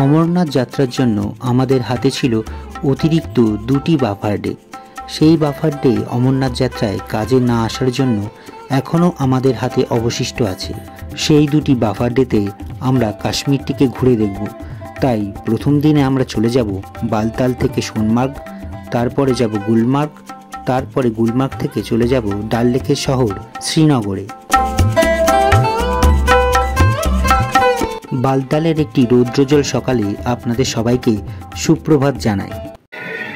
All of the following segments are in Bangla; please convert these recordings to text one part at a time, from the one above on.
অমরনাথ যাত্রার জন্য আমাদের হাতে ছিল অতিরিক্ত 2টি বাফার ডে। সেই বাফার ডে অমরনাথ যাত্রায় কাজে না আসার জন্য এখনও আমাদের হাতে অবশিষ্ট আছে। সেই 2টি বাফার ডেতে আমরা কাশ্মীরটিকে ঘুরে দেখব। তাই প্রথম দিনে আমরা চলে যাব বালতাল থেকে সোনমার্গ, তারপরে যাব গুলমার্গ, তারপরে গুলমার্গ থেকে চলে যাব ডাল লেকের শহর শ্রীনগরে। বালতালের একটি রৌদ্রোজ্জ্বল সকালে আপনাদের সবাইকে সুপ্রভাত জানাই।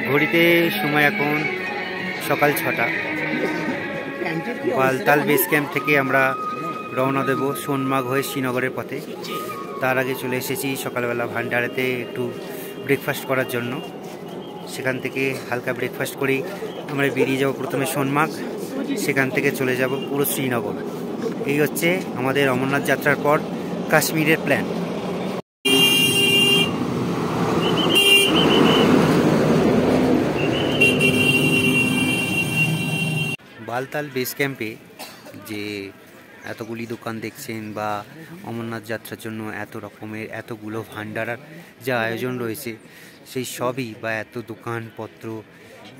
ঘড়িতে সময় এখন সকাল 6টা। বালতাল বেস ক্যাম্প থেকে আমরা রওনা দেব সোনমার্গ হয়ে শ্রীনগরের পথে। তার আগে চলে এসেছি সকালবেলা ভান্ডারেতে একটু ব্রেকফাস্ট করার জন্য। সেখান থেকে হালকা ব্রেকফাস্ট করেই আমরা বেরিয়ে যাব প্রথমে সোনমার্গ, সেখান থেকে চলে যাব পুরো শ্রীনগর। এই হচ্ছে আমাদের অমরনাথ যাত্রার পর কাশ্মীরের প্ল্যান। বালতাল বেস ক্যাম্পে যে এতগুলি দোকান দেখছেন বা অমরনাথ যাত্রার জন্য এত রকমের এতগুলো ভান্ডারার যা আয়োজন রয়েছে, সেই সবই বা এত দোকানপত্র,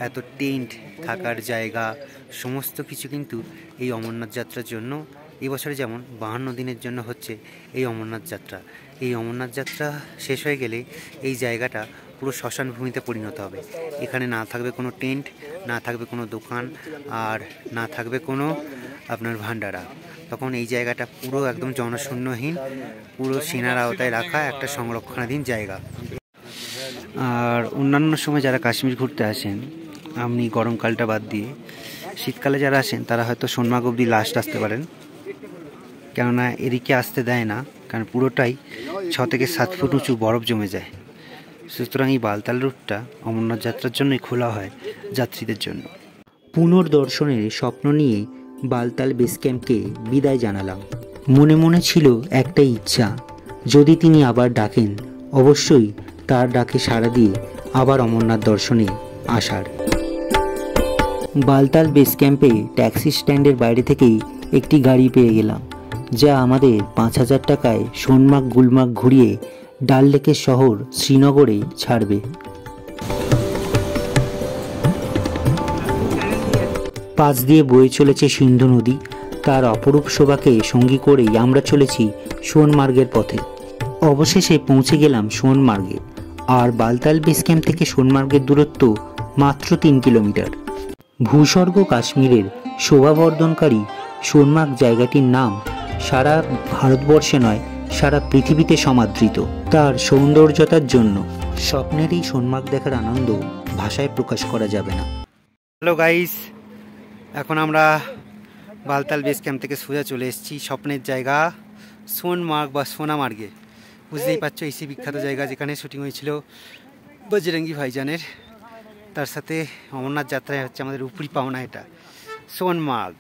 এত টেন্ট, থাকার জায়গা, সমস্ত কিছু কিন্তু এই অমরনাথ যাত্রার জন্য এবছরে যেমন 52 দিনের জন্য হচ্ছে এই অমরনাথ যাত্রা। এই অমরনাথ যাত্রা শেষ হয়ে গেলে এই জায়গাটা পুরো শ্মশান ভূমিতে পরিণত হবে। এখানে না থাকবে কোনো টেন্ট, না থাকবে কোনো দোকান, আর না থাকবে কোনো আপনার ভান্ডারা। তখন এই জায়গাটা পুরো একদম জনশূন্যহীন, পুরো সেনার আওতায় রাখা একটা সংরক্ষণাধীন জায়গা। আর অন্যান্য সময় যারা কাশ্মীর ঘুরতে আসেন, আপনি গরমকালটা বাদ দিয়ে শীতকালে যারা আসেন তারা হয়তো সোনমার্গ অবধি লাস্ট আসতে পারেন, কেননা এদিকে আসতে দেয় না, কারণ পুরোটাই 6 থেকে 7 ফুট উঁচু বরফ জমে যায়। সুতরাং এই বালতাল রুটটা অমরনাথ যাত্রার জন্যই খোলা হয় যাত্রীদের জন্য। পুনর্দর্শনের স্বপ্ন নিয়ে বালতাল বেস ক্যাম্পকে বিদায় জানালাম। মনে মনে ছিল একটাই ইচ্ছা, যদি তিনি আবার ডাকেন অবশ্যই তার ডাকে সাড়া দিয়ে আবার অমরনাথ দর্শনে আসার। বালতাল বেস ক্যাম্পে ট্যাক্সি স্ট্যান্ডের বাইরে থেকেই একটি গাড়ি পেয়ে গেলাম, যা আমাদের 5000 টাকায় সোনমার্গ গুলমার্গ ঘুরিয়ে ডাল লেকের শহর শ্রীনগরে ছাড়বে। পাশ দিয়ে বয়ে চলেছে সিন্ধু নদী, তার অপরূপ শোভাকে সঙ্গী করেই আমরা চলেছি সোনমার্গের পথে। অবশেষে পৌঁছে গেলাম সোনমার্গে। আর বালতাল বেস ক্যাম্প থেকে সোনমার্গের দূরত্ব মাত্র 3 কিলোমিটার। ভূস্বর্গ কাশ্মীরের শোভাবর্ধনকারী সোনমার্গ জায়গাটির নাম সারা ভারতবর্ষে নয়, সারা পৃথিবীতে সমাদৃত তার সৌন্দর্যতার জন্য। স্বপ্নের এই সোনমার্গ দেখার আনন্দ ভাষায় প্রকাশ করা যাবে না। হ্যালো গাইস, এখন আমরা বালতাল বেস ক্যাম্প থেকে সোজা চলে এসেছি স্বপ্নের জায়গা সোনমার্গ বা সোনামার্গে। বুঝতেই পারছো, এই সেই বিখ্যাত জায়গা যেখানে শুটিং হয়েছিল বজরঙ্গি ভাইজানের। তার সাথে অমরনাথ যাত্রায় হচ্ছে আমাদের উপরি পাওনা এটা সোনমার্গ।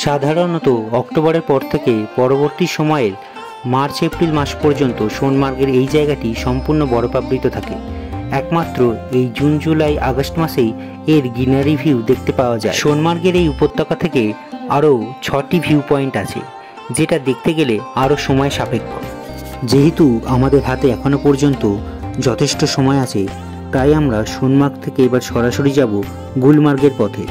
সাধারণত অক্টোবরের পর থেকে পরবর্তী সময়ের মার্চ এপ্রিল মাস পর্যন্ত সোনমার্গের এই জায়গাটি সম্পূর্ণ বরফাবৃত থাকে। একমাত্র এই জুন জুলাই আগস্ট মাসেই এর গ্রিনারি ভিউ দেখতে পাওয়া যায়। সোনমার্গের এই উপত্যকা থেকে আরও 6টি ভিউ পয়েন্ট আছে, যেটা দেখতে গেলে আরও সময় সাপেক্ষ। যেহেতু আমাদের হাতে এখনো পর্যন্ত যথেষ্ট সময় আছে, তাই আমরা সোনমার্গ থেকে এবার সরাসরি যাব গুলমার্গের পথে।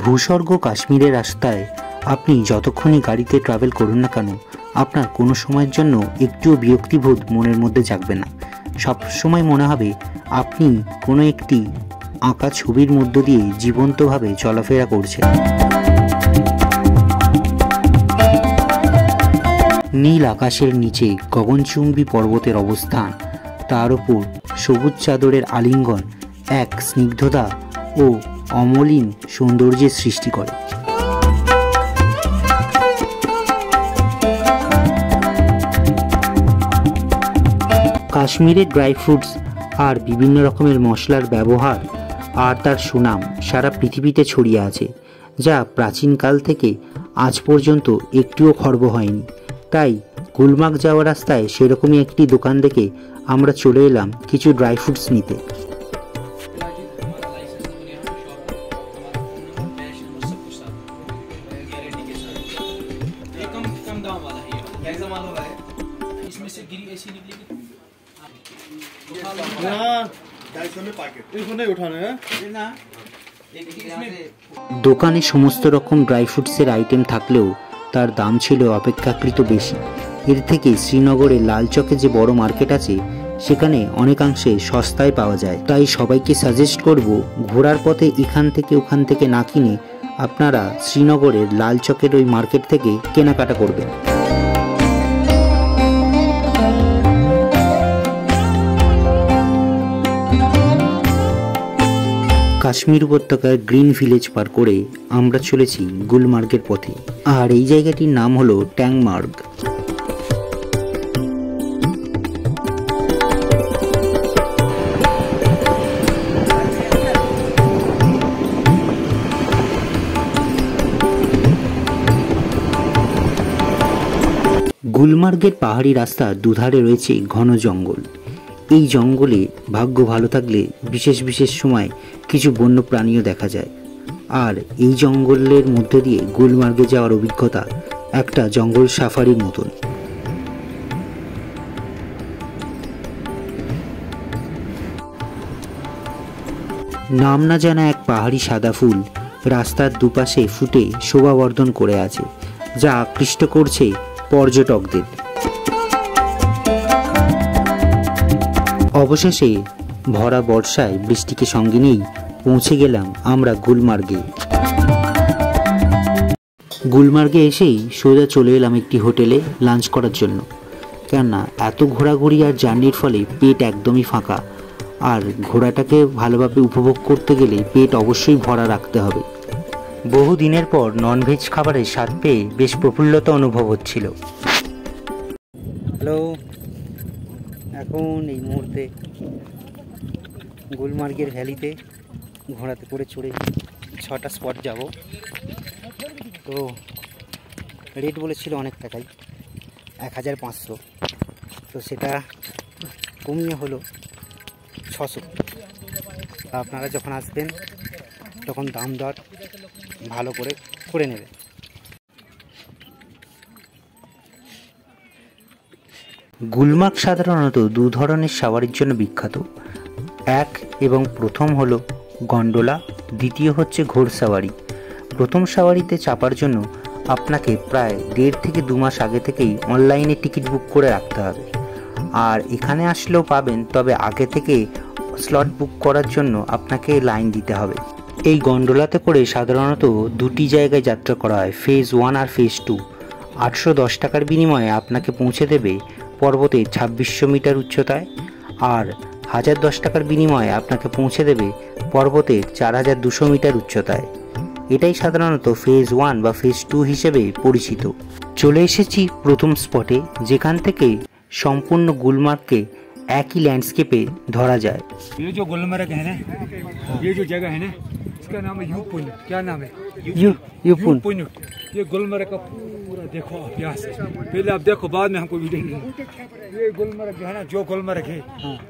ভূস্বর্গ কাশ্মীরের রাস্তায় আপনি যতক্ষণই গাড়িতে ট্রাভেল করুন না কেন, আপনার কোনো সময়ের জন্য একটুও বিরক্তিবোধ মনের মধ্যে জাগবে না। সব সময় মনে হবে আপনি কোনো একটি আঁকা ছবির মধ্য দিয়ে জীবন্তভাবে চলাফেরা করছেন। নীল আকাশের নিচে গগনচুম্বী পর্বতের অবস্থান, তার উপর সবুজ চাদরের আলিঙ্গন এক স্নিগ্ধতা ও অমলিন সৌন্দর্যের সৃষ্টি করে। কাশ্মীরের ড্রাই ফ্রুটস আর বিভিন্ন রকমের মশলার ব্যবহার আর তার সুনাম সারা পৃথিবীতে ছড়িয়ে আছে, যা প্রাচীনকাল থেকে আজ পর্যন্ত একটুও খর্ব হয়নি। তাই গুলমার্গ যাওয়ার রাস্তায় সেরকমই একটি দোকান দেখে আমরা চলে এলাম কিছু ড্রাই ফ্রুটস নিতে। कम दाम वाला है। कैसा माल हो रहा है इसमें से गिरी ऐसी निकलेगी यहाँ 250 में पैकेट इसको नहीं उठाना है ना एक इसमें দোকানে সমস্ত রকম ড্রাই ফ্রুটসের আইটেম থাকলেও তার দাম ছিল অপেক্ষাকৃত বেশি। এর থেকে শ্রীনগরের লালচকে যে বড় মার্কেট আছে সেখানে অনেকাংশে সস্তায় পাওয়া যায়। তাই সবাইকে সাজেস্ট করব ঘোরার পথে এখান থেকে ওখান থেকে না কিনে আপনারা শ্রীনগরের লালচকের ওই মার্কেট থেকে কেনাকাটা করবেন। কাশ্মীর উপত্যকার গ্রিন ভিলেজ পার করে আমরা চলেছি গুলমার্গের পথে, আর এই জায়গাটির নাম হলো ট্যাংমার্গ। গুলমার্গের পাহাড়ি রাস্তার দুধারে রয়েছে ঘন জঙ্গল। এই জঙ্গলে ভাগ্য ভালো থাকলে বিশেষ বিশেষ সময় কিছু বন্য প্রাণীও দেখা যায়। আর এই জঙ্গলের মধ্যে দিয়ে গুলমার্গে যাওয়ার অভিজ্ঞতা একটা জঙ্গল সাফারির মতন। নাম না জানা এক পাহাড়ি সাদা ফুল রাস্তার দুপাশে ফুটে শোভাবর্ধন করে আছে, যা আকৃষ্ট করছে পর্যটকদের। অবশেষে ভরা বর্ষায় বৃষ্টিকে সঙ্গে নিয়েই পৌঁছে গেলাম আমরা গুলমার্গে। গুলমার্গে এসেই সোজা চলে এলাম একটি হোটেলে লাঞ্চ করার জন্য, কেননা এত ঘোরাঘুরি আর জার্নির ফলে পেট একদমই ফাঁকা, আর ঘোড়াটাকে ভালোভাবে উপভোগ করতে গেলে পেট অবশ্যই ভরা রাখতে হবে। বহু দিনের পর ননভেজ খাবারের স্বাদ পেয়ে বেশ প্রফুল্লতা অনুভব হচ্ছিল। হ্যালো, এখন এই মুহূর্তে গুলমার্গের ভ্যালিতে ঘোড়াতে করে চড়ে 6টা স্পট যাব। তো রেট বলেছিল অনেক টাকাই, 1500, তো সেটা কমিয়ে হলো 600। আপনারা যখন আসবেন তখন দাম দর ভালো করে নেবেন। গুলমার্গ সাধারণত দু ধরনের সাওয়ারির জন্য বিখ্যাত। এক এবং প্রথম হলো গন্ডোলা, দ্বিতীয় হচ্ছে ঘোড়সাওয়ারি। প্রথম সাওয়ারিতে চাপার জন্য আপনাকে প্রায় 1.5 থেকে 2 মাস আগে থেকেই অনলাইনে টিকিট বুক করে রাখতে হবে। আর এখানে আসলেও পাবেন, তবে আগে থেকে স্লট বুক করার জন্য আপনাকে লাইন দিতে হবে। এই গন্ডোলাতে করে সাধারণত 2টি জায়গায় যাত্রা করা হয়, ফেজ 1 আর ফেজ 2। 810 টাকার বিনিময়ে আপনাকে পৌঁছে দেবে পর্বতে 2600 মিটার উচ্চতায়, আর 1010 টাকার বিনিময়ে আপনাকে পৌঁছে দেবে পর্বতের 4200 মিটার উচ্চতায়। এটাই সাধারণত ফেজ 1 বা ফেজ 2 হিসেবে পরিচিত। চলে এসেছি প্রথম স্পটে, যেখান থেকে সম্পূর্ণ গুলমার্গকে একই ল্যান্ডস্কেপে ধরা যায়। ये जो गुलमर्ग है ना, ये जो जगह है ना, इसका नाम है यू पॉइंट। क्या नाम है? You point. ये गुलमर्ग का पूरा देखो आप यहाँ से, पहले आप देखो, बाद में हमको वीडियो नहीं। ये गुलमर्ग है ना, जो गुलमर्ग है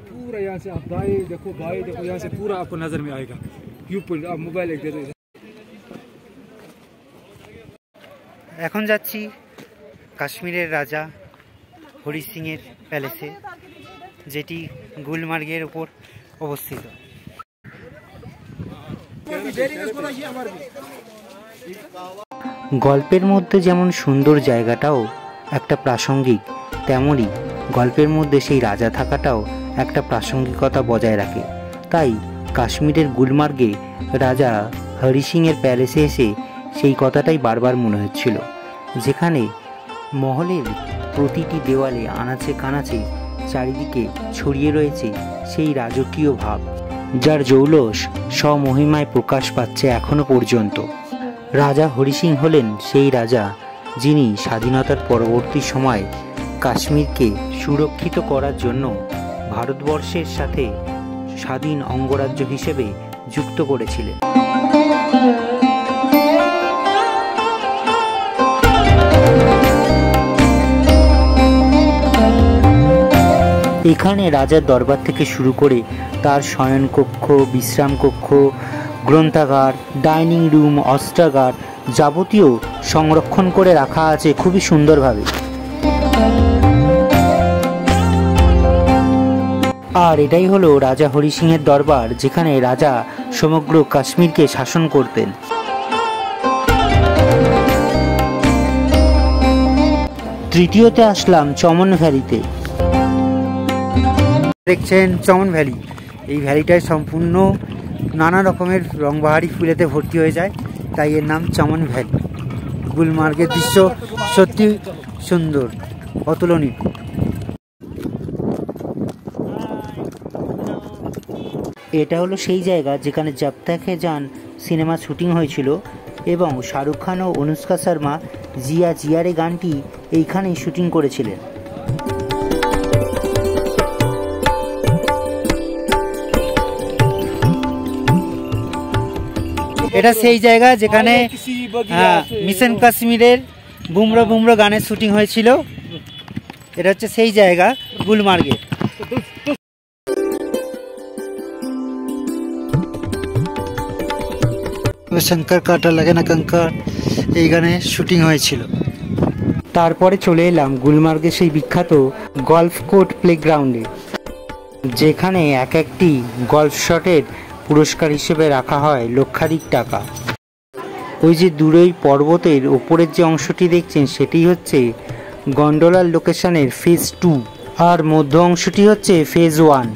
पूरा यहाँ से आप बाएं देखो, यहाँ से पूरा आपको नजर में आएगा यू पॉइंट। आप मोबाइल एक दे दो। এখন যাচ্ছি কাশ্মীরের রাজা হরি সিংয়ের প্যালেসে, যেটি গুলমার্গের উপর অবস্থিত। গল্পের মধ্যে যেমন সুন্দর জায়গাটাও একটা প্রাসঙ্গিক, তেমনই গল্পের মধ্যে সেই রাজা থাকাটাও একটা প্রাসঙ্গিকতা বজায় রাখে। তাই কাশ্মীরের গুলমার্গে রাজা হরি সিংয়ের প্যালেসে এসে সেই কথাটাই বারবার মনে হচ্ছিল, যেখানে মহলের প্রতিটি দেওয়ালে আনাচে কানাচে চারিদিকে ছড়িয়ে রয়েছে সেই রাজকীয় ভাব, যার জৌলস স্বমহিমায় প্রকাশ পাচ্ছে এখনো পর্যন্ত। রাজা হরি সিং হলেন সেই রাজা যিনি স্বাধীনতার পরবর্তী সময় কাশ্মীরকে সুরক্ষিত করার জন্য ভারতবর্ষের সাথে স্বাধীন অঙ্গরাজ্য হিসেবে যুক্ত করেছিলেন। এখানে রাজার দরবার থেকে শুরু করে তার শয়নকক্ষ, বিশ্রামকক্ষ, গ্রন্থাগার, ডাইনিং রুম, অস্ত্রাগার যাবতীয় সংরক্ষণ করে রাখা আছে খুবই সুন্দরভাবে। আর এটাই হলো রাজা হরি সিংয়ের দরবার, যেখানে রাজা সমগ্র কাশ্মীরকে শাসন করতেন। তৃতীয়তে আসলাম চমন ভ্যালিতে। দেখছেন চমন ভ্যালি। এই ভ্যালিটায় সম্পূর্ণ নানা রকমের রংবাহারি ফুলেতে ভর্তি হয়ে যায়, তাই এর নাম চমন ভ্যালি। গুলমার্গের দৃশ্য সত্যি সুন্দর, অতুলনীয়। এটা হলো সেই জায়গা যেখানে জব তক হ্যায় জান সিনেমা শুটিং হয়েছিল এবং শাহরুখ খান ও অনুষ্কা শর্মা জিয়া জিয়ারে গানটি এইখানেই শুটিং করেছিলেন। এটা সেই জায়গা যেখানে মিশন কাশ্মীরের বুমরা বুমরা গানের শুটিং হয়েছিল। এটা হচ্ছে সেই জায়গা গুলমার্গে। শঙ্কর কাটা লাগে না কঙ্কর, এই গানে শুটিং হয়েছিল। তারপরে চলে এলাম গুলমার্গের সেই বিখ্যাত গলফ কোর্ট প্লেগ্রাউন্ডে, যেখানে এক একটি গলফ শটের পুরস্কার হিসেবে রাখা হয় লক্ষাধিক টাকা। ওই যে দূরেই পর্বতের ওপরের যে অংশটি দেখছেন সেটি হচ্ছে গন্ডোলার লোকেশনের ফেজ 2 আর মধ্য অংশটি হচ্ছে ফেজ 1।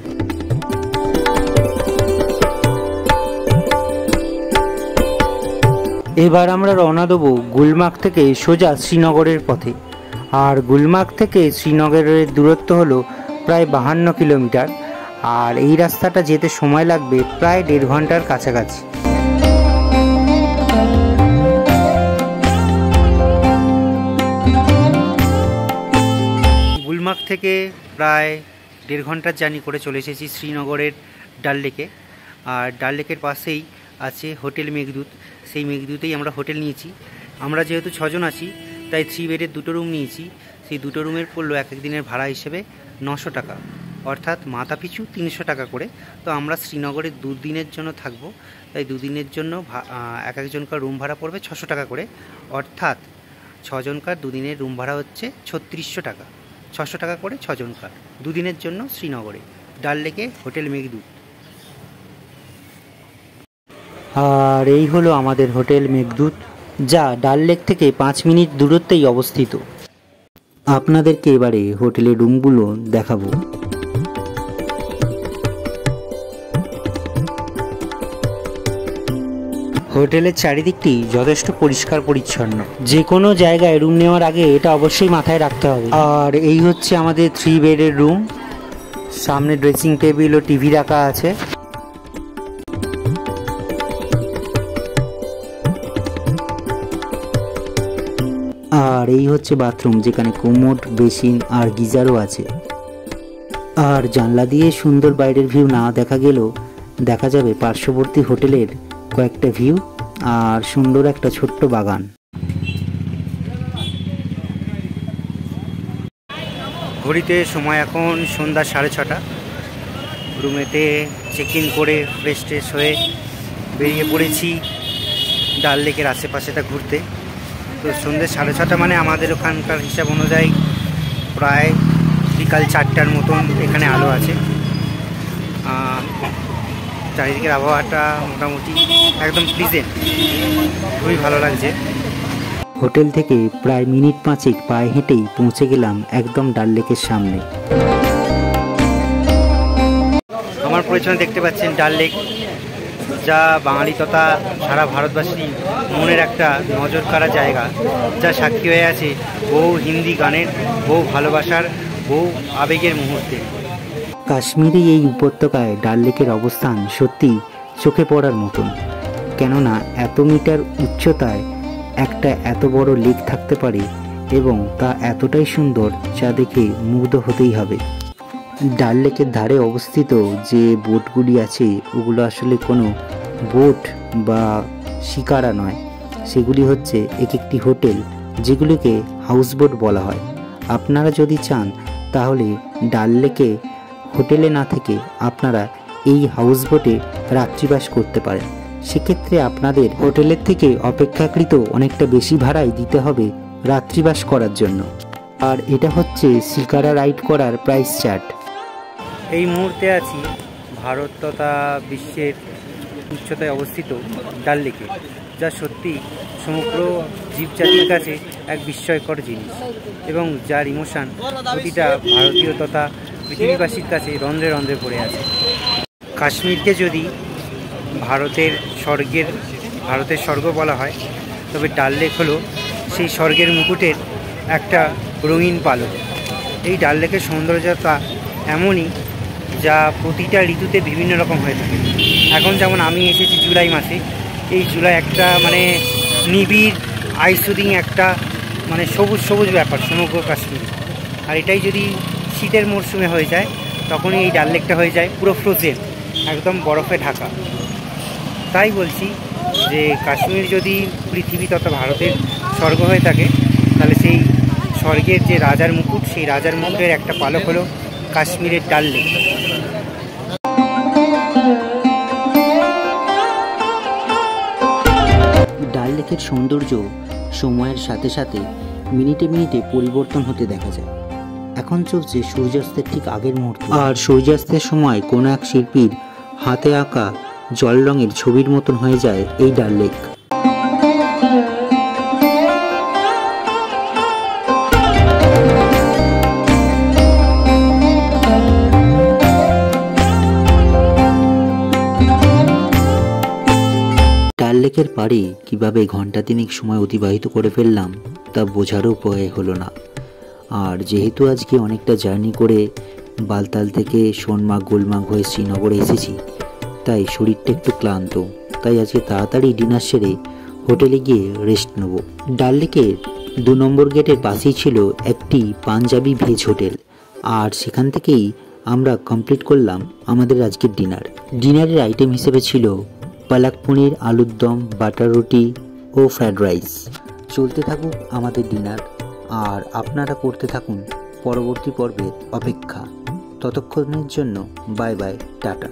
এবার আমরা রওনা দেবো গুলমার্গ থেকে সোজা শ্রীনগরের পথে। আর গুলমার্গ থেকে শ্রীনগরের দূরত্ব হলো প্রায় 52 কিলোমিটার, আর এই রাস্তাটা যেতে সময় লাগবে প্রায় 1.5 ঘন্টার কাছাকাছি। গুলমার্গ থেকে প্রায় 1.5 ঘন্টার জার্নি করে চলে এসেছি শ্রীনগরের ডাল লেকে। আর ডাল লেকের পাশেই আছে হোটেল মেঘদূত। সেই মেঘদূতেই আমরা হোটেল নিয়েছি। আমরা যেহেতু 6 জন আছি তাই 3 বেডের 2টো রুম নিয়েছি। সেই 2টো রুমের পড়লো এক এক দিনের ভাড়া হিসেবে 900 টাকা, অর্থাৎ মাথা পিছু 300 টাকা করে। তো আমরা শ্রীনগরে 2 দিনের জন্য থাকবো, তাই 2 দিনের জন্য এক একজনকার রুম ভাড়া পড়বে 600 টাকা করে, অর্থাৎ 6 জনকার 2 দিনের রুম ভাড়া হচ্ছে 3600 টাকা। 600 টাকা করে 6 জনকার 2 দিনের জন্য শ্রীনগরে ডাল লেকে হোটেল মেঘদূত। আর এই হলো আমাদের হোটেল মেঘদূত, যা ডাল লেক থেকে 5 মিনিট দূরত্বেই অবস্থিত। আপনাদেরকে এবারে হোটেলের রুমগুলো দেখাবো। হোটেলের চারিদিকটি যথেষ্ট পরিষ্কার পরিচ্ছন্ন। যে কোনো জায়গায় রুম নেওয়ার আগে এটা অবশ্যই মাথায় রাখতে হবে। আর এই হচ্ছে আমাদের 3 বেডের রুম। সামনে ড্রেসিং টেবিল ও টিভি রাখা আছে। আর এই হচ্ছে বাথরুম, যেখানে কোমোড, বেসিন আর গিজারও আছে। আর জানলা দিয়ে সুন্দর বাইরের ভিউ না দেখা গেলেও দেখা যাবে পার্শ্ববর্তী হোটেলের কয়েকটা ভিউ আর সুন্দর একটা ছোট্ট বাগান। ঘড়িতে সময় এখন সন্ধ্যা 6:30। রুমেতে চেক ইন করে ফ্রেশ ট্রেশ হয়ে বেরিয়ে পড়েছি ডাল লেকের আশেপাশেটা ঘুরতে। তো সন্ধ্যে 6:30 মানে আমাদের ওখানকার হিসাব অনুযায়ী প্রায় বিকাল 4টার মতন এখানে আলো আছে। চারিদিকের আবহাওয়াটা মোটামুটি একদম প্লিজেন্ট, খুবই ভালো লাগছে। হোটেল থেকে প্রায় মিনিট 5 পায়ে হেঁটেই পৌঁছে গেলাম একদম ডাল লেকের সামনে। আমার পেছনে দেখতে পাচ্ছেন ডাল লেক, যা বাঙালি তথা সারা ভারতবাসী মনের একটা নজর কাড়া জায়গা, যা সাক্ষী হয়ে আছে বহু হিন্দি গানের, বহু ভালোবাসার, বহু আবেগের মুহূর্তে। কাশ্মীরি এই উপত্যকায় ডাল লেকের অবস্থান সত্যি চোখে পড়ার মতন, কেননা এত মিটার উচ্চতায় একটা এত বড় লেক থাকতে পারে এবং তা এতটাই সুন্দর যা দেখে মুগ্ধ হতেই হবে। ডাল লেকের ধারে অবস্থিত যে বোটগুলি আছে ওগুলো আসলে কোনো বোট বা শিকারা নয়, সেগুলি হচ্ছে এক একটি হোটেল, যেগুলিকে হাউসবোট বলা হয়। আপনারা যদি চান তাহলে ডাল লেকে হোটেলে না থেকে আপনারা এই হাউসবোটে রাত্রিবাস করতে পারেন। সেক্ষেত্রে আপনাদের হোটেলের থেকে অপেক্ষাকৃত অনেকটা বেশি ভাড়াই দিতে হবে রাত্রিবাস করার জন্য। আর এটা হচ্ছে শিকারা রাইড করার প্রাইস চার্ট। এই মুহূর্তে আছি ভারত তথা বিশ্বের উচ্চতায় অবস্থিত ডাল লেকে, যা সত্যি সমগ্র জীবজাতির কাছে এক বিস্ময়কর জিনিস এবং যার ইমোশান প্রতিটা ভারতীয় তথা পৃথিবীবাসীর কাছে রন্ধ্রে রন্ধ্রে পড়ে আছে। কাশ্মীরকে যদি ভারতের স্বর্গ বলা হয়, তবে ডাল লেক হলো সেই স্বর্গের মুকুটের একটা রঙিন পালক। এই ডাল লেকের সৌন্দর্যতা এমনই যা প্রতিটা ঋতুতে বিভিন্ন রকম হয়ে থাকে। এখন যেমন আমি এসেছি জুলাই মাসে, এই জুলাই একটা মানে নিবিড় আইসুদিং একটা মানে সবুজ সবুজ ব্যাপার সমগ্র কাশ্মীর। আর এটাই যদি শীতের মরশুমে হয়ে যায়, তখনই এই ডাল লেকটা হয়ে যায় পুরো ফ্রোজেন, একদম বরফে ঢাকা। তাই বলছি যে কাশ্মীর যদি পৃথিবী তথা ভারতের স্বর্গ হয়ে থাকে, তাহলে সেই স্বর্গের যে রাজার মুকুট, সেই রাজার মুকুটের একটা পালক হলো কাশ্মীরের ডাল লেক। ডাল লেকের সৌন্দর্য সময়ের সাথে সাথে মিনিটে মিনিটে পরিবর্তন হতে দেখা যায়। এখন চলছে সূর্যাস্তের ঠিক আগের মুহূর্ত, আর সূর্যাস্তের সময় কোনো এক শিল্পীর হাতে আঁকা জল রঙের ছবির মতন হয়ে যায় এই ডাল লেক। ডাল লেকের পাড়ে কীভাবে ঘন্টা তিনেক সময় অতিবাহিত করে ফেললাম তা বোঝারও উপায় হলো না। আর যেহেতু আজকে অনেকটা জার্নি করে বালতাল থেকে সোনমার্গ গোলমার্গ হয়ে শ্রীনগরে এসেছি, তাই শরীরটা একটু ক্লান্ত। তাই আজকে তাড়াতাড়ি ডিনার সেরে হোটেলে গিয়ে রেস্ট নেব। ডাল লেকের 2 নম্বর গেটের পাশেই ছিল একটি পাঞ্জাবি ভেজ হোটেল, আর সেখান থেকেই আমরা কমপ্লিট করলাম আমাদের আজকের ডিনার। ডিনারের আইটেম হিসেবে ছিল পালক পনির, আলুর দম, বাটার রুটি ও ফ্রায়েড রাইস। চলতে থাকুক আমাদের ডিনার, আর আপনারা করতে থাকুন পরবর্তী পর্বের অপেক্ষা। ততক্ষণের জন্য বাই বাই, টাটা।